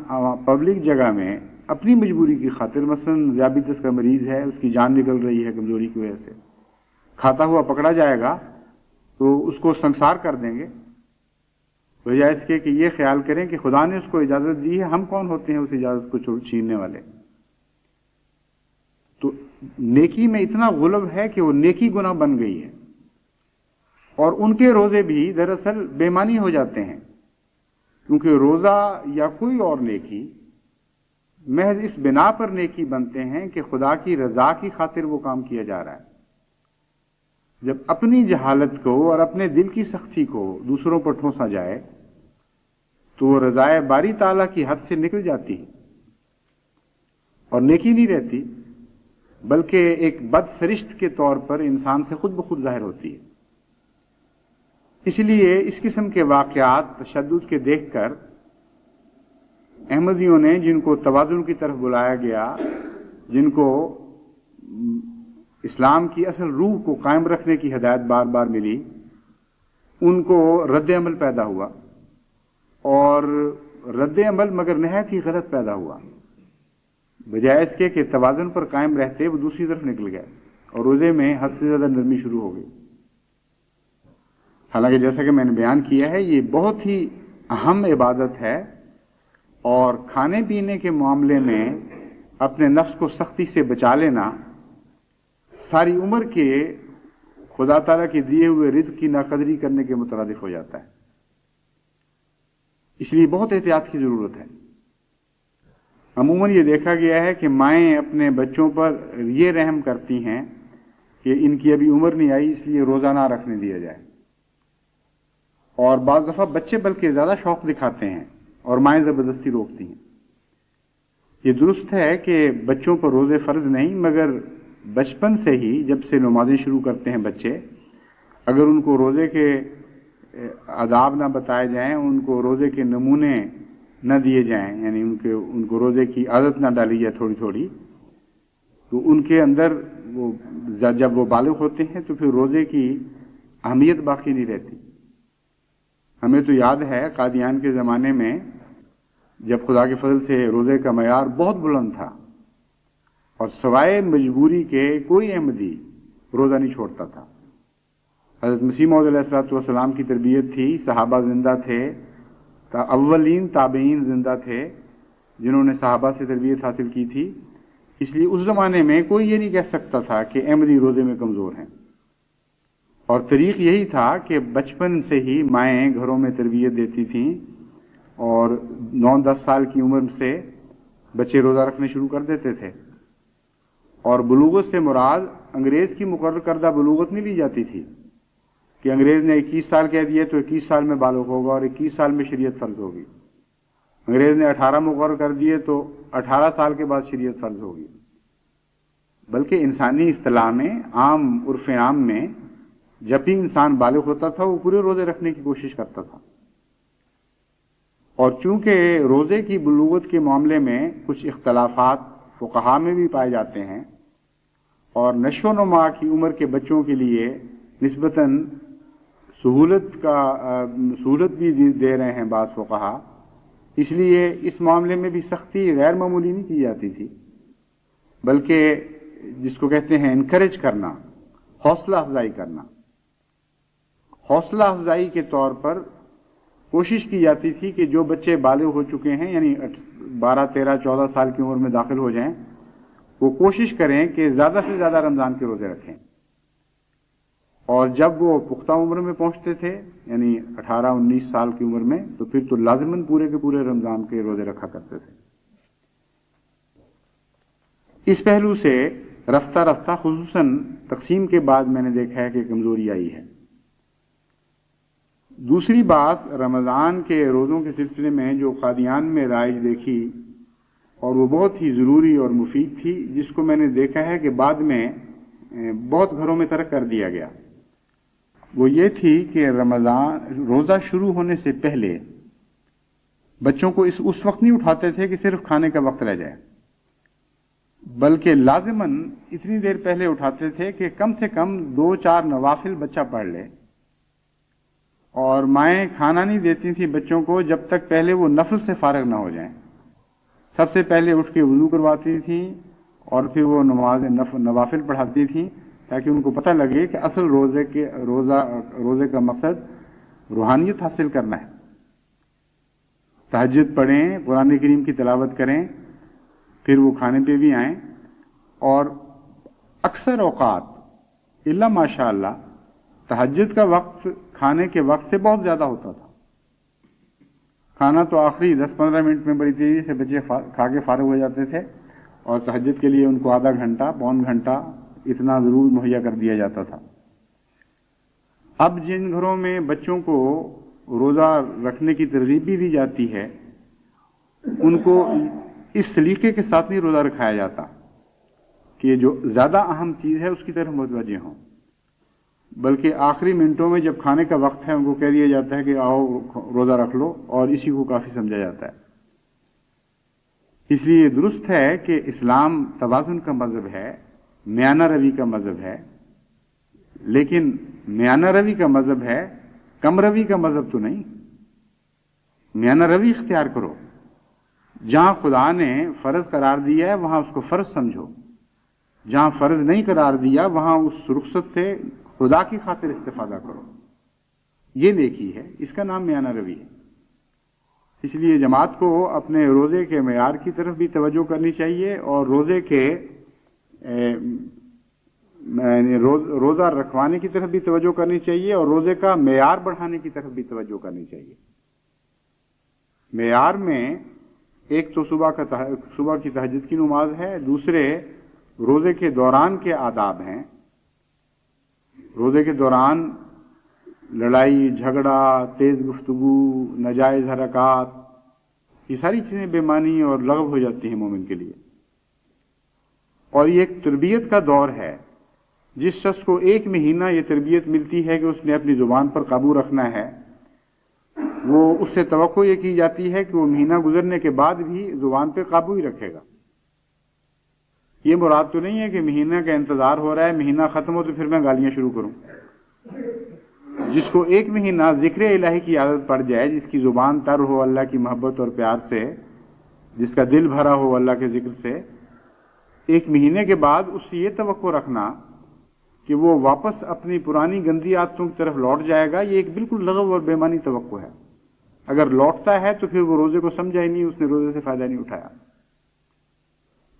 پبلک جگہ میں اپنی مجبوری کی خاطر، مثلا ذیابیطس کا مریض ہے، اس کی جان نکل رہی ہے کمزوری کی وجہ سے، کھاتا ہوا پکڑا جائے گا تو اس کو سنسار کر دیں گے، بجائے اس کے کہ یہ خیال کریں کہ خدا نے اس کو اجازت دی ہے، ہم کون ہوتے ہیں اس اجازت کو چھیننے والے. تو نیکی میں اتنا غلو ہے کہ وہ نیکی گناہ بن گئی ہے، اور ان کے روزے بھی دراصل بے معنی ہو جاتے ہیں، کیونکہ روزہ یا کوئی اور نیکی محض اس بنا پر نیکی بنتے ہیں کہ خدا کی رضا کی خاطر وہ کام کیا جا رہا ہے. جب اپنی جہالت کو اور اپنے دل کی سختی کو دوسروں پر ٹھونسا جائے تو وہ رضائے باری تعالیٰ کی حد سے نکل جاتی ہے اور نیکی نہیں رہتی، بلکہ ایک بد سرشت کے طور پر انسان سے خود بخود ظاہر ہوتی ہے. اس لیے اس قسم کے واقعات تشدد کے دیکھ کر احمدیوں نے، جن کو توازن کی طرف بلایا گیا، جن کو اسلام کی اصل روح کو قائم رکھنے کی ہدایت بار بار ملی، ان کو رد عمل پیدا ہوا، اور رد عمل مگر نہایت ہی غلط پیدا ہوا. بجائے اس کے کہ توازن پر قائم رہتے وہ دوسری طرف نکل گئے اور روزے میں حد سے زیادہ نرمی شروع ہو گئی. حالانکہ جیسا کہ میں نے بیان کیا ہے یہ بہت ہی اہم عبادت ہے، اور کھانے پینے کے معاملے میں اپنے نفس کو سختی سے بچا لینا ساری عمر کے خدا تعالیٰ کے دیے ہوئے رزق کی ناقدری کرنے کے مترادف ہو جاتا ہے. اس لیے بہت احتیاط کی ضرورت ہے. عموماً یہ دیکھا گیا ہے کہ مائیں اپنے بچوں پر یہ رحم کرتی ہیں کہ ان کی ابھی عمر نہیں آئی اس لیے روزہ نہ رکھنے دیا جائے، اور بعض دفعہ بچے بلکہ زیادہ شوق دکھاتے ہیں اور مائیں زبردستی روکتی ہیں. یہ درست ہے کہ بچوں پر روزے فرض نہیں، مگر بچپن سے ہی جب سے نمازیں شروع کرتے ہیں بچے، اگر ان کو روزے کے آداب نہ بتائے جائیں، ان کو روزے کے نمونے نہ دیے جائیں، یعنی ان کو روزے کی عادت نہ ڈالی جائے تھوڑی تھوڑی، تو ان کے اندر جب وہ بالغ ہوتے ہیں تو پھر روزے کی اہمیت باقی نہیں رہتی. ہمیں تو یاد ہے قادیان کے زمانے میں جب خدا کے فضل سے روزے کا معیار بہت بلند تھا اور سوائے مجبوری کے کوئی احمدی روزہ نہیں چھوڑتا تھا. حضرت مسیح موعود علیہ الصلوۃ والسلام کی تربیت تھی، صحابہ زندہ تھے، اولین تابعین زندہ تھے جنہوں نے صحابہ سے تربیت حاصل کی تھی. اس لیے اس زمانے میں کوئی یہ نہیں کہہ سکتا تھا کہ احمدی روزے میں کمزور ہیں. اور طریق یہی تھا کہ بچپن سے ہی مائیں گھروں میں تربیت دیتی تھیں اور 9-10 سال کی عمر سے بچے روزہ رکھنے شروع کر دیتے تھے، اور بلوغت سے مراد انگریز کی مقرر کردہ بلوغت نہیں لی جاتی تھی کہ انگریز نے 21 سال کہہ دیے تو 21 سال میں بالغ ہوگا اور 21 سال میں شریعت فرض ہوگی، انگریز نے 18 مقرر کر دیے تو 18 سال کے بعد شریعت فرض ہوگی، بلکہ انسانی اصطلاح میں عام عرف عام میں جب بھی انسان بالغ ہوتا تھا وہ پورے روزے رکھنے کی کوشش کرتا تھا۔ اور چونکہ روزے کی بلوغت کے معاملے میں کچھ اختلافات فقہا میں بھی پائے جاتے ہیں اور نشو و نما کی عمر کے بچوں کے لیے نسبتاً سہولت بھی دے رہے ہیں بعض فقہا، اس لیے اس معاملے میں بھی سختی غیر معمولی نہیں کی جاتی تھی، بلکہ جس کو کہتے ہیں انکریج کرنا، حوصلہ افزائی کرنا، حوصلہ افزائی کے طور پر کوشش کی جاتی تھی کہ جو بچے بالغ ہو چکے ہیں یعنی 12, 13, 14 سال کی عمر میں داخل ہو جائیں وہ کوشش کریں کہ زیادہ سے زیادہ رمضان کے روزے رکھیں، اور جب وہ پختہ عمر میں پہنچتے تھے یعنی 18, 19 سال کی عمر میں تو پھر تو لازماً پورے کے پورے رمضان کے روزے رکھا کرتے تھے۔ اس پہلو سے رفتہ رفتہ خصوصاً تقسیم کے بعد میں نے دیکھا ہے کہ کمزوری آئی ہے۔ دوسری بات، رمضان کے روزوں کے سلسلے میں جو قادیان میں رائج دیکھی اور وہ بہت ہی ضروری اور مفید تھی، جس کو میں نے دیکھا ہے کہ بعد میں بہت گھروں میں ترک کر دیا گیا، وہ یہ تھی کہ رمضان روزہ شروع ہونے سے پہلے بچوں کو اس وقت نہیں اٹھاتے تھے کہ صرف کھانے کا وقت رہ جائے، بلکہ لازماً اتنی دیر پہلے اٹھاتے تھے کہ کم سے کم 2-4 نوافل بچہ پڑھ لے، اور مائیں کھانا نہیں دیتی تھیں بچوں کو جب تک پہلے وہ نفل سے فارغ نہ ہو جائیں۔ سب سے پہلے اٹھ کے وضو کرواتی تھیں اور پھر وہ نوافل پڑھاتی تھیں تاکہ ان کو پتہ لگے کہ اصل روزے کا مقصد روحانیت حاصل کرنا ہے۔ تہجد پڑھیں، قرآن کریم کی تلاوت کریں، پھر وہ کھانے پہ بھی آئیں، اور اکثر اوقات الا ماشاء اللہ تہجد کا وقت کھانے کے وقت سے بہت زیادہ ہوتا تھا۔ کھانا تو آخری 10-15 منٹ میں بڑی تیزی سے بچے کھا کے فارغ ہو جاتے تھے، اور تہجد کے لیے ان کو آدھا گھنٹہ، پون گھنٹہ اتنا ضرور مہیا کر دیا جاتا تھا۔ اب جن گھروں میں بچوں کو روزہ رکھنے کی ترغیب بھی دی جاتی ہے ان کو اس سلیقے کے ساتھ نہیں روزہ رکھایا جاتا کہ جو زیادہ اہم چیز ہے اس کی طرف متوجہ ہوں، بلکہ آخری منٹوں میں جب کھانے کا وقت ہے ان کو کہہ دیا جاتا ہے کہ آؤ روزہ رکھ لو، اور اسی کو کافی سمجھا جاتا ہے۔ اس لیے درست ہے کہ اسلام توازن کا مذہب ہے، میانہ روی کا مذہب ہے، لیکن میانہ روی کا مذہب ہے، کم روی کا مذہب تو نہیں۔ میانہ روی اختیار کرو، جہاں خدا نے فرض قرار دیا ہے وہاں اس کو فرض سمجھو، جہاں فرض نہیں قرار دیا وہاں اس رخصت سے خدا کی خاطر استفادہ کرو، یہ نیکی ہے، اس کا نام میانہ روی ہے۔ اس لیے جماعت کو اپنے روزے کے معیار کی طرف بھی توجہ کرنی چاہیے، اور روزے کے روزہ رکھوانے کی طرف بھی توجہ کرنی چاہیے، اور روزے کا معیار بڑھانے کی طرف بھی توجہ کرنی چاہیے۔ معیار میں ایک تو صبح کی تہجد کی نماز ہے، دوسرے روزے کے دوران کے آداب ہیں۔ روزے کے دوران لڑائی جھگڑا، تیز گفتگو، ناجائز حرکات، یہ ساری چیزیں بے معنی اور لغو ہو جاتی ہیں مومن کے لیے، اور یہ ایک تربیت کا دور ہے۔ جس شخص کو 1 مہینہ یہ تربیت ملتی ہے کہ اس نے اپنی زبان پر قابو رکھنا ہے، وہ اس سے توقع یہ کی جاتی ہے کہ وہ مہینہ گزرنے کے بعد بھی زبان پہ قابو ہی رکھے گا۔ یہ مراد تو نہیں ہے کہ مہینہ کا انتظار ہو رہا ہے، مہینہ ختم ہو تو پھر میں گالیاں شروع کروں۔ جس کو 1 مہینہ ذکر الہی کی عادت پڑ جائے، جس کی زبان تر ہو اللہ کی محبت اور پیار سے، جس کا دل بھرا ہو اللہ کے ذکر سے، 1 مہینے کے بعد اس سے یہ توقع رکھنا کہ وہ واپس اپنی پرانی گندی عادتوں کی طرف لوٹ جائے گا، یہ ایک بالکل لغو اور بے معنی توقع ہے۔ اگر لوٹتا ہے تو پھر وہ روزے کو سمجھا ہی نہیں، اس نے روزے سے فائدہ نہیں اٹھایا۔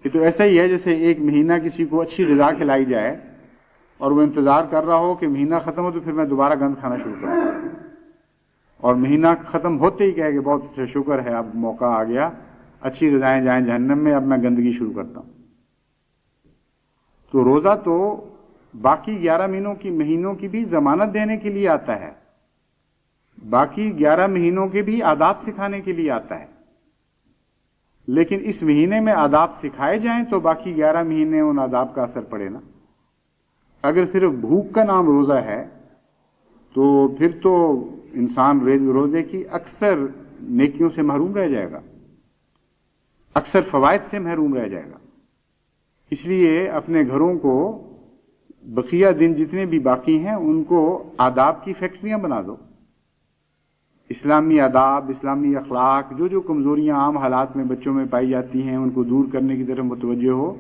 یہ تو ایسا ہی ہے جیسے 1 مہینہ کسی کو اچھی غذا کھلائی جائے اور وہ انتظار کر رہا ہو کہ مہینہ ختم ہو تو پھر میں دوبارہ گند کھانا شروع کروں، اور مہینہ ختم ہوتے ہی کہے کہ بہت اچھا شکر ہے اب موقع آ گیا، اچھی غذائیں جائیں جہنم میں، اب میں گندگی شروع کرتا ہوں۔ تو روزہ تو باقی 11 مہینوں کی بھی ضمانت دینے کے لیے آتا ہے، باقی 11 مہینوں کے بھی آداب سکھانے کے لیے آتا ہے، لیکن اس مہینے میں آداب سکھائے جائیں تو باقی 11 مہینے ان آداب کا اثر پڑے نا۔ اگر صرف بھوک کا نام روزہ ہے تو پھر تو انسان روزے کی اکثر نیکیوں سے محروم رہ جائے گا، اکثر فوائد سے محروم رہ جائے گا۔ اس لیے اپنے گھروں کو بقیہ دن جتنے بھی باقی ہیں ان کو آداب کی فیکٹریاں بنا دو، اسلامی آداب، اسلامی اخلاق، جو کمزوریاں عام حالات میں بچوں میں پائی جاتی ہیں ان کو دور کرنے کی طرف متوجہ ہو،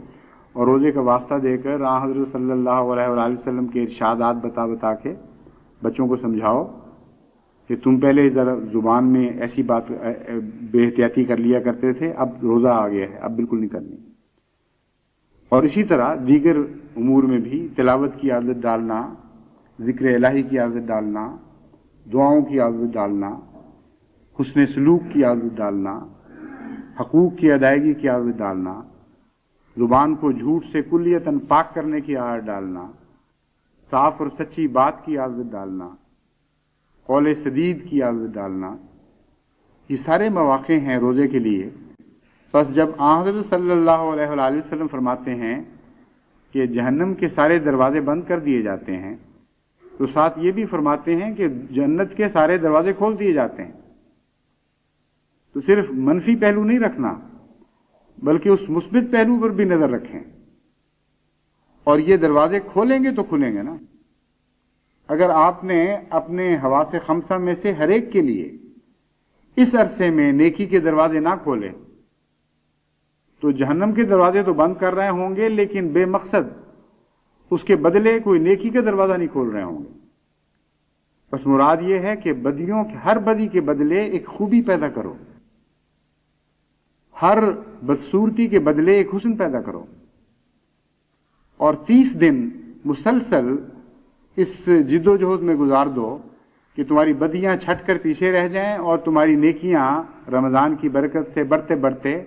اور روزے کا واسطہ دے کر حضرت صلی اللہ علیہ وآلہ وسلم کے ارشادات بتا کے بچوں کو سمجھاؤ کہ تم پہلے ذرا زبان میں ایسی بات بے احتیاطی کر لیا کرتے تھے، اب روزہ آ گیا ہے، اب بالکل نہیں کرنی۔ اور اسی طرح دیگر امور میں بھی تلاوت کی عادت ڈالنا، ذکر الہی کی عادت ڈالنا، دعاؤں کی عادت ڈالنا، حسن سلوک کی عادت ڈالنا، حقوق کی ادائیگی کی عادت ڈالنا، زبان کو جھوٹ سے کلیتاً پاک کرنے کی عادت ڈالنا، صاف اور سچی بات کی عادت ڈالنا، قول سدید کی عادت ڈالنا، یہ سارے مواقع ہیں روزے کے لیے۔ بس جب حضرت صلی اللہ علیہ وآلہ وسلم فرماتے ہیں کہ جہنم کے سارے دروازے بند کر دیے جاتے ہیں تو ساتھ یہ بھی فرماتے ہیں کہ جنت کے سارے دروازے کھول دیے جاتے ہیں۔ تو صرف منفی پہلو نہیں رکھنا بلکہ اس مثبت پہلو پر بھی نظر رکھیں، اور یہ دروازے کھولیں گے تو کھلیں گے نا۔ اگر آپ نے اپنے حواس خمسہ میں سے ہر ایک کے لیے اس عرصے میں نیکی کے دروازے نہ کھولے تو جہنم کے دروازے تو بند کر رہے ہوں گے، لیکن بے مقصد اس کے بدلے کوئی نیکی کا دروازہ نہیں کھول رہے ہوں گے۔ بس مراد یہ ہے کہ بدیوں ہر بدی کے بدلے ایک خوبی پیدا کرو، ہر بدصورتی کے بدلے ایک حسن پیدا کرو، اور 30 دن مسلسل اس جد و جہد میں گزار دو کہ تمہاری بدیاں چھٹ کر پیچھے رہ جائیں اور تمہاری نیکیاں رمضان کی برکت سے بڑھتے بڑھتے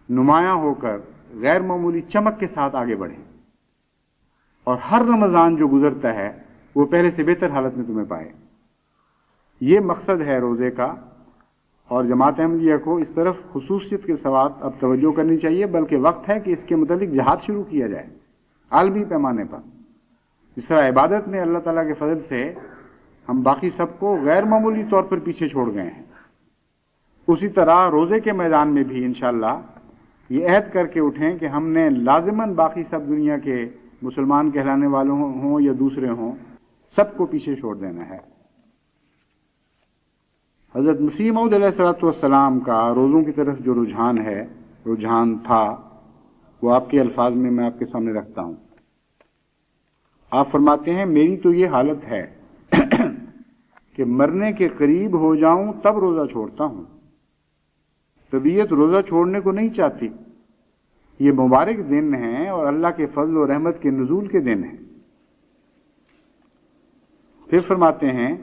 نمایاں ہو کر غیر معمولی چمک کے ساتھ آگے بڑھیں، اور ہر رمضان جو گزرتا ہے وہ پہلے سے بہتر حالت میں تمہیں پائے۔ یہ مقصد ہے روزے کا، اور جماعت احمدیہ کو اس طرف خصوصیت کے ساتھ اب توجہ کرنی چاہیے، بلکہ وقت ہے کہ اس کے متعلق جہاد شروع کیا جائے عالمی پیمانے پر۔ جس طرح عبادت میں اللہ تعالیٰ کے فضل سے ہم باقی سب کو غیر معمولی طور پر پیچھے چھوڑ گئے ہیں، اسی طرح روزے کے میدان میں بھی انشاءاللہ یہ عہد کر کے اٹھیں کہ ہم نے لازماً باقی سب دنیا کے مسلمان کہلانے والوں ہوں یا دوسرے ہوں، سب کو پیچھے چھوڑ دینا ہے۔ حضرت مسیح موعود علیہ السلام کا روزوں کی طرف جو رجحان تھا وہ آپ کے الفاظ میں آپ کے سامنے رکھتا ہوں۔ آپ فرماتے ہیں میری تو یہ حالت ہے کہ مرنے کے قریب ہو جاؤں تب روزہ چھوڑتا ہوں، طبیعت روزہ چھوڑنے کو نہیں چاہتی۔ یہ مبارک دن ہیں اور اللہ کے فضل و رحمت کے نزول کے دن ہیں۔ پھر فرماتے ہیں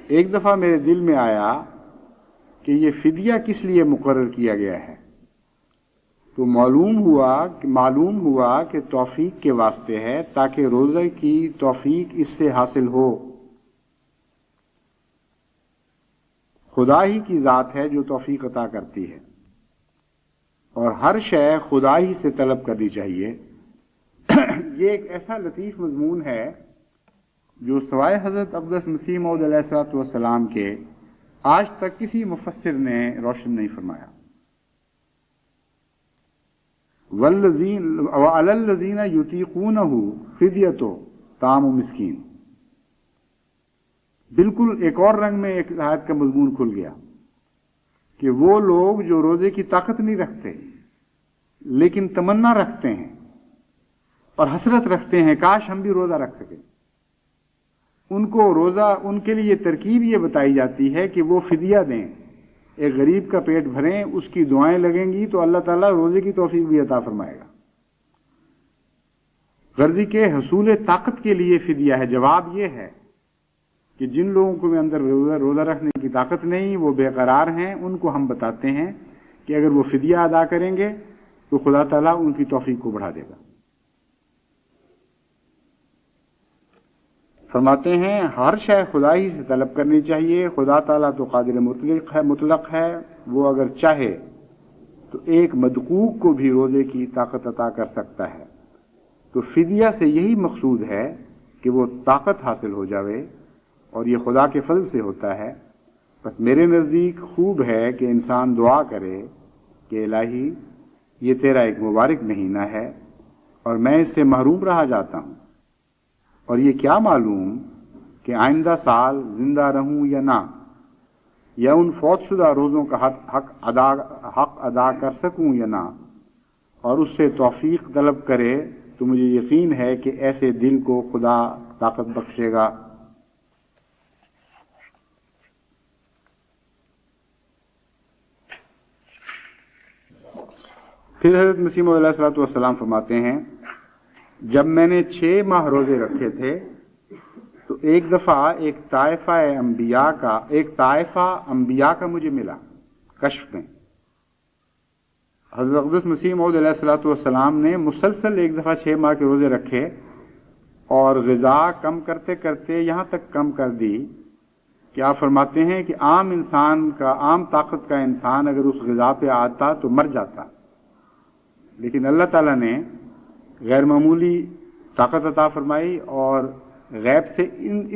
ایک دفعہ میرے دل میں آیا کہ یہ فدیہ کس لیے مقرر کیا گیا ہے، تو معلوم ہوا کہ توفیق کے واسطے ہے، تاکہ روزے کی توفیق اس سے حاصل ہو۔ خدا ہی کی ذات ہے جو توفیق عطا کرتی ہے، اور ہر شے خدا ہی سے طلب کرنی چاہیے۔ یہ ایک ایسا لطیف مضمون ہے جو سوائے حضرت اقدس مسیح موعود علیہ السلام کے آج تک کسی مفسر نے روشن نہیں فرمایا۔ وَعَلَى الَّذِينَ يُطِيقُونَهُ فِدْيَةٌ طَعَامُ مِسْكِينٍ، بالکل ایک اور رنگ میں ایک آیت کا مضمون کھل گیا کہ وہ لوگ جو روزے کی طاقت نہیں رکھتے لیکن تمنا رکھتے ہیں اور حسرت رکھتے ہیں کاش ہم بھی روزہ رکھ سکیں، ان کو روزہ، ان کے لیے ترکیب یہ بتائی جاتی ہے کہ وہ فدیہ دیں، ایک غریب کا پیٹ بھریں، اس کی دعائیں لگیں گی تو اللہ تعالیٰ روزے کی توفیق بھی عطا فرمائے گا۔ غرضی کے حصول طاقت کے لیے فدیہ ہے۔ جواب یہ ہے کہ جن لوگوں کو اندر روزہ رکھنے کی طاقت نہیں، وہ بے قرار ہیں، ان کو ہم بتاتے ہیں کہ اگر وہ فدیہ ادا کریں گے تو خدا تعالیٰ ان کی توفیق کو بڑھا دے گا۔ فرماتے ہیں ہر شے خدا ہی سے طلب کرنی چاہیے۔ خدا تعالیٰ تو قادر مطلق ہے، وہ اگر چاہے تو ایک مدقوق کو بھی روزے کی طاقت عطا کر سکتا ہے۔ تو فدیہ سے یہی مقصود ہے کہ وہ طاقت حاصل ہو جاوے، اور یہ خدا کے فضل سے ہوتا ہے۔ بس میرے نزدیک خوب ہے کہ انسان دعا کرے کہ الہی یہ تیرا ایک مبارک مہینہ ہے اور میں اس سے محروم رہا جاتا ہوں، اور یہ کیا معلوم کہ آئندہ سال زندہ رہوں یا نہ، یا ان فوت شدہ روزوں کا حق ادا کر سکوں یا نہ، اور اس سے توفیق طلب کرے تو مجھے یقین ہے کہ ایسے دل کو خدا طاقت بخشے گا۔ پھر حضرت مسیح موعود علیہ السلام فرماتے ہیں جب میں نے 6 ماہ روزے رکھے تھے تو ایک دفعہ ایک طائفہ انبیاء کا مجھے ملا کشف میں۔ حضرت اقدس مسیح موعود علیہ السلام نے مسلسل ایک دفعہ 6 ماہ کے روزے رکھے اور غذا کم کرتے کرتے یہاں تک کم کر دی کہ آپ فرماتے ہیں کہ عام طاقت کا انسان اگر اس غذا پہ آتا تو مر جاتا، لیکن اللہ تعالیٰ نے غیر معمولی طاقت عطا فرمائی اور غیب سے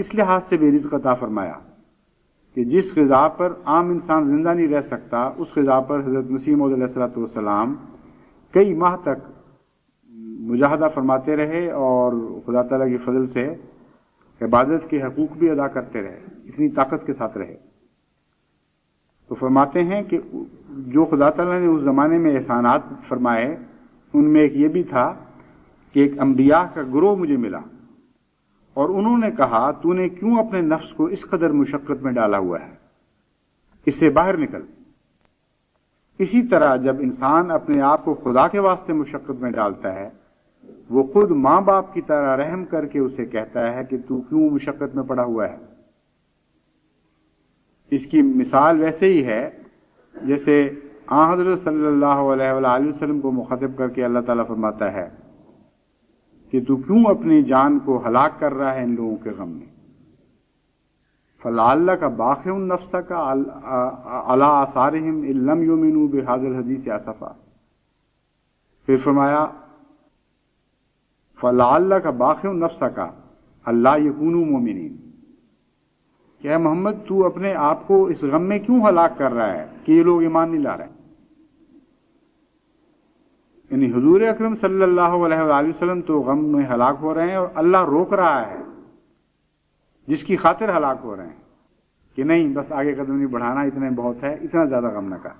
اس لحاظ سے بے رزق عطا فرمایا کہ جس غذا پر عام انسان زندہ نہیں رہ سکتا، اس غذا پر حضرت مسیح موعود علیہ السلام کئی ماہ تک مجاہدہ فرماتے رہے اور خدا تعالیٰ کے فضل سے عبادت کے حقوق بھی ادا کرتے رہے، اتنی طاقت کے ساتھ رہے۔ تو فرماتے ہیں کہ جو خدا تعالیٰ نے اس زمانے میں احسانات فرمائے ان میں ایک یہ بھی تھا کہ ایک انبیاء کا گروہ مجھے ملا اور انہوں نے کہا تو نے کیوں اپنے نفس کو اس قدر مشقت میں ڈالا ہوا ہے، اس سے باہر نکل۔ اسی طرح جب انسان اپنے آپ کو خدا کے واسطے مشقت میں ڈالتا ہے، وہ خود ماں باپ کی طرح رحم کر کے اسے کہتا ہے کہ تو کیوں مشقت میں پڑا ہوا ہے۔ اس کی مثال ویسے ہی ہے جیسے حضرت صلی اللہ علیہ وآلہ وسلم کو مخاطب کر کے اللہ تعالیٰ فرماتا ہے کہ تو کیوں اپنی جان کو ہلاک کر رہا ہے ان لوگوں کے غم میں، فَلَعَلَّكَ بَاخِعٌ نَفْسَكَ عَلَىٰ آثَارِهِمْ إِن لَّمْ يُؤْمِنُوا بِهَٰذَا الْحَدِيثِ آسَفًا۔ پھر فرمایا فَلَعَلَّكَ بَاخِعٌ نَفْسَكَ أَلَّا يَكُونُوا مُؤْمِنِينَ، کہ اے محمد تو اپنے آپ کو اس غم میں کیوں ہلاک کر رہا ہے کہ یہ لوگ ایمان نہیں لا رہے۔ یعنی حضور اکرم صلی اللہ علیہ وآلہ وسلم تو غم میں ہلاک ہو رہے ہیں اور اللہ روک رہا ہے جس کی خاطر ہلاک ہو رہے ہیں کہ نہیں بس آگے قدم نہیں بڑھانا، اتنا بہت ہے، اتنا زیادہ غم نہ کر۔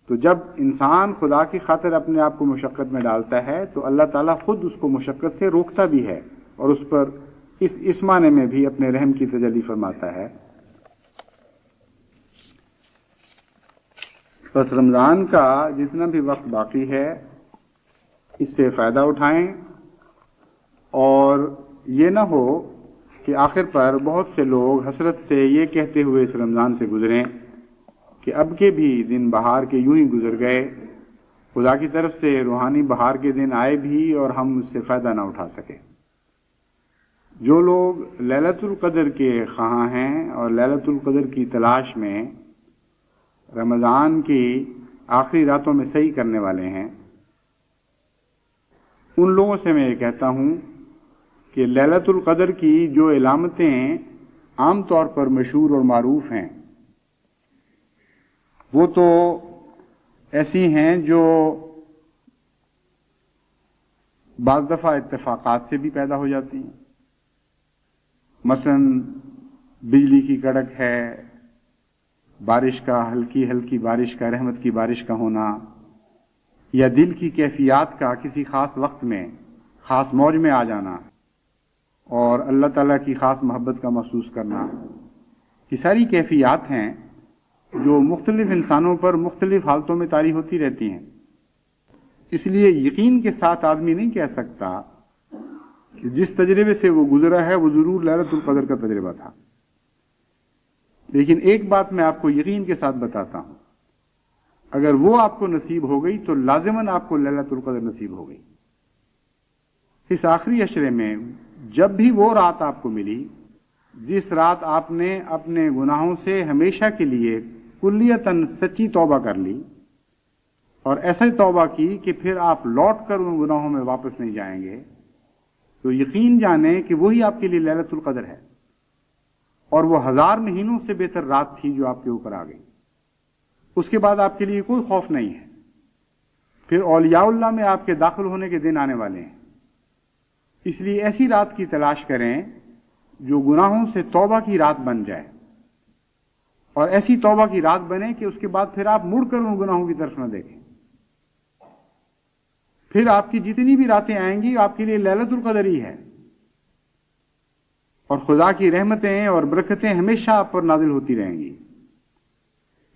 تو جب انسان خدا کی خاطر اپنے آپ کو مشقت میں ڈالتا ہے تو اللہ تعالیٰ خود اس کو مشقت سے روکتا بھی ہے اور اس پر اس معنی میں بھی اپنے رحم کی تجلی فرماتا ہے۔ بس رمضان کا جتنا بھی وقت باقی ہے اس سے فائدہ اٹھائیں، اور یہ نہ ہو کہ آخر پر بہت سے لوگ حسرت سے یہ کہتے ہوئے اس رمضان سے گزریں کہ اب کے بھی دن بہار کے یوں ہی گزر گئے، خدا کی طرف سے روحانی بہار کے دن آئے بھی اور ہم اس سے فائدہ نہ اٹھا سکے۔ جو لوگ لیلۃ القدر کے خواہاں ہیں اور لیلۃ القدر کی تلاش میں رمضان کی آخری راتوں میں صحیح کرنے والے ہیں، ان لوگوں سے میں یہ کہتا ہوں کہ لیلۃ القدر کی جو علامتیں عام طور پر مشہور اور معروف ہیں وہ تو ایسی ہیں جو بعض دفعہ اتفاقات سے بھی پیدا ہو جاتی ہیں، مثلا بجلی کی کڑک ہے، بارش کا ہلکی بارش کا، رحمت کی بارش کا ہونا، یا دل کی کیفیات کا کسی خاص وقت میں خاص موج میں آ جانا اور اللہ تعالیٰ کی خاص محبت کا محسوس کرنا، یہ ساری کیفیات ہیں جو مختلف انسانوں پر مختلف حالتوں میں طاری ہوتی رہتی ہیں۔ اس لیے یقین کے ساتھ آدمی نہیں کہہ سکتا کہ جس تجربے سے وہ گزرا ہے وہ ضرور لیلۃ القدر کا تجربہ تھا، لیکن ایک بات میں آپ کو یقین کے ساتھ بتاتا ہوں، اگر وہ آپ کو نصیب ہو گئی تو لازماً آپ کو لیلۃ القدر نصیب ہو گئی۔ اس آخری عشرے میں جب بھی وہ رات آپ کو ملی جس رات آپ نے اپنے گناہوں سے ہمیشہ کے لیے کلیتاً سچی توبہ کر لی اور ایسا ہی توبہ کی کہ پھر آپ لوٹ کر ان گناہوں میں واپس نہیں جائیں گے، تو یقین جانیں کہ وہی آپ کے لیے لیلۃ القدر ہے، اور وہ 1000 مہینوں سے بہتر رات تھی جو آپ کے اوپر آ گئی۔ اس کے بعد آپ کے لیے کوئی خوف نہیں ہے، پھر اولیاء اللہ میں آپ کے داخل ہونے کے دن آنے والے ہیں۔ اس لیے ایسی رات کی تلاش کریں جو گناہوں سے توبہ کی رات بن جائے، اور ایسی توبہ کی رات بنے کہ اس کے بعد پھر آپ مڑ کر ان گناہوں کی طرف نہ دیکھیں۔ پھر آپ کی جتنی بھی راتیں آئیں گی آپ کے لیے لیلۃ القدر ہی ہے، اور خدا کی رحمتیں اور برکتیں ہمیشہ آپ پر نازل ہوتی رہیں گی۔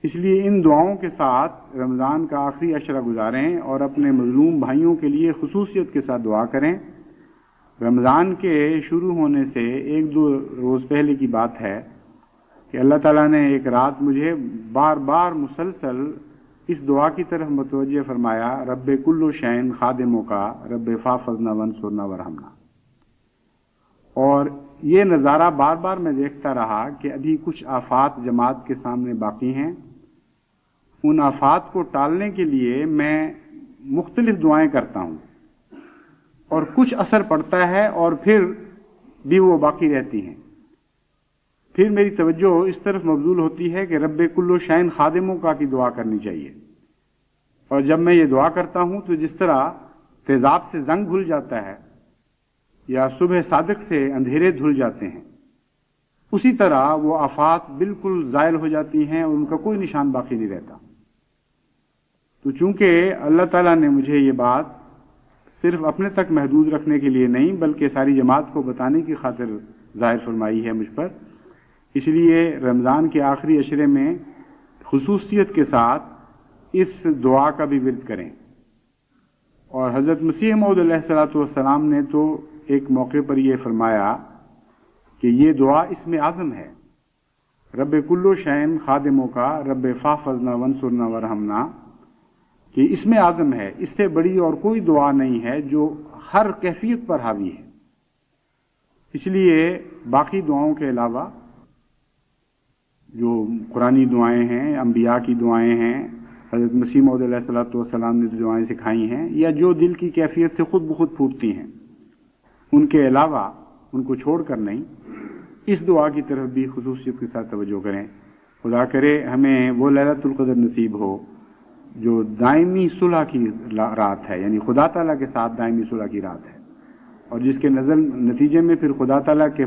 اس لیے ان دعاؤں کے ساتھ رمضان کا آخری عشرہ گزاریں اور اپنے مظلوم بھائیوں کے لیے خصوصیت کے ساتھ دعا کریں۔ رمضان کے شروع ہونے سے 1-2 روز پہلے کی بات ہے کہ اللہ تعالیٰ نے ایک رات مجھے بار بار مسلسل اس دعا کی طرف متوجہ فرمایا، رب کل شین خادموں کا رب فاحفظنا وانصرنا ورحمنا۔ اور یہ نظارہ بار بار میں دیکھتا رہا کہ ابھی کچھ آفات جماعت کے سامنے باقی ہیں، ان آفات کو ٹالنے کے لیے میں مختلف دعائیں کرتا ہوں اور کچھ اثر پڑتا ہے اور پھر بھی وہ باقی رہتی ہیں۔ پھر میری توجہ اس طرف مبذول ہوتی ہے کہ رب کل شین خادموں کا کی دعا کرنی چاہیے، اور جب میں یہ دعا کرتا ہوں تو جس طرح تیزاب سے زنگ دھل جاتا ہے یا صبح صادق سے اندھیرے دھل جاتے ہیں، اسی طرح وہ آفات بالکل زائل ہو جاتی ہیں اور ان کا کوئی نشان باقی نہیں رہتا۔ تو چونکہ اللہ تعالیٰ نے مجھے یہ بات صرف اپنے تک محدود رکھنے کے لیے نہیں بلکہ ساری جماعت کو بتانے کی خاطر ظاہر فرمائی ہے مجھ پر، اس لیے رمضان کے آخری عشرے میں خصوصیت کے ساتھ اس دعا کا بھی ورد کریں۔ اور حضرت مسیح موعود علیہ الصلوۃ والسلام نے تو ایک موقع پر یہ فرمایا کہ یہ دعا اسم اعظم ہے، رب کل شین خادموں کا رب فاحفظنا وانصرنا ورحمنا، کہ اسم اعظم ہے، اس سے بڑی اور کوئی دعا نہیں ہے جو ہر کیفیت پر حاوی ہے۔ اس لیے باقی دعاؤں کے علاوہ جو قرآنی دعائیں ہیں، انبیاء کی دعائیں ہیں، حضرت مسیح موعود علیہ الصلوۃ والسلام نے جو دعائیں سکھائی ہیں یا جو دل کی کیفیت سے خود بخود پھوٹتی ہیں، ان کے علاوہ ان کو چھوڑ کر نہیں، اس دعا کی طرف بھی خصوصیت کے ساتھ توجہ کریں۔ خدا کرے ہمیں وہ لیلۃ القدر نصیب ہو جو دائمی صلح کی رات ہے، یعنی خدا تعالیٰ کے ساتھ دائمی صلح کی رات ہے، اور جس کے نتیجے میں پھر خدا تعالیٰ کے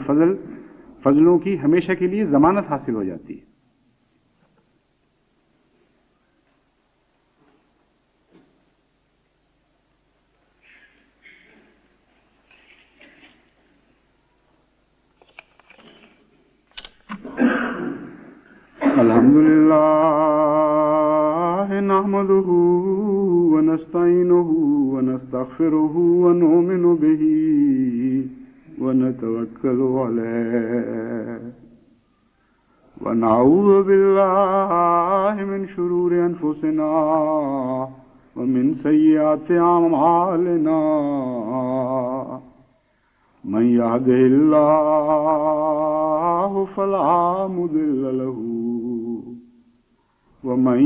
فضلوں کی ہمیشہ کے لیے ضمانت حاصل ہو جاتی ہے۔ الحمدللہ نحمده ونستعینه ونستغفره ونؤمن به ونتوکل علیہ ونعوذ باللہ من شرور انفسنا ومن سیئات اعمالنا من يهده الله فلا مضل له ومن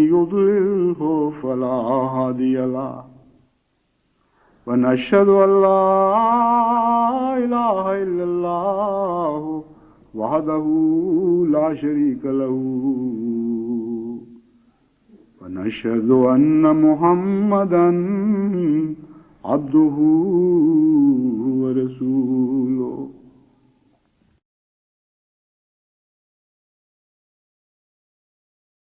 يضلله فلا هادي له ونشهد أن لا إله إلا الله وحده لا شريك له ونشهد أن محمدا عبده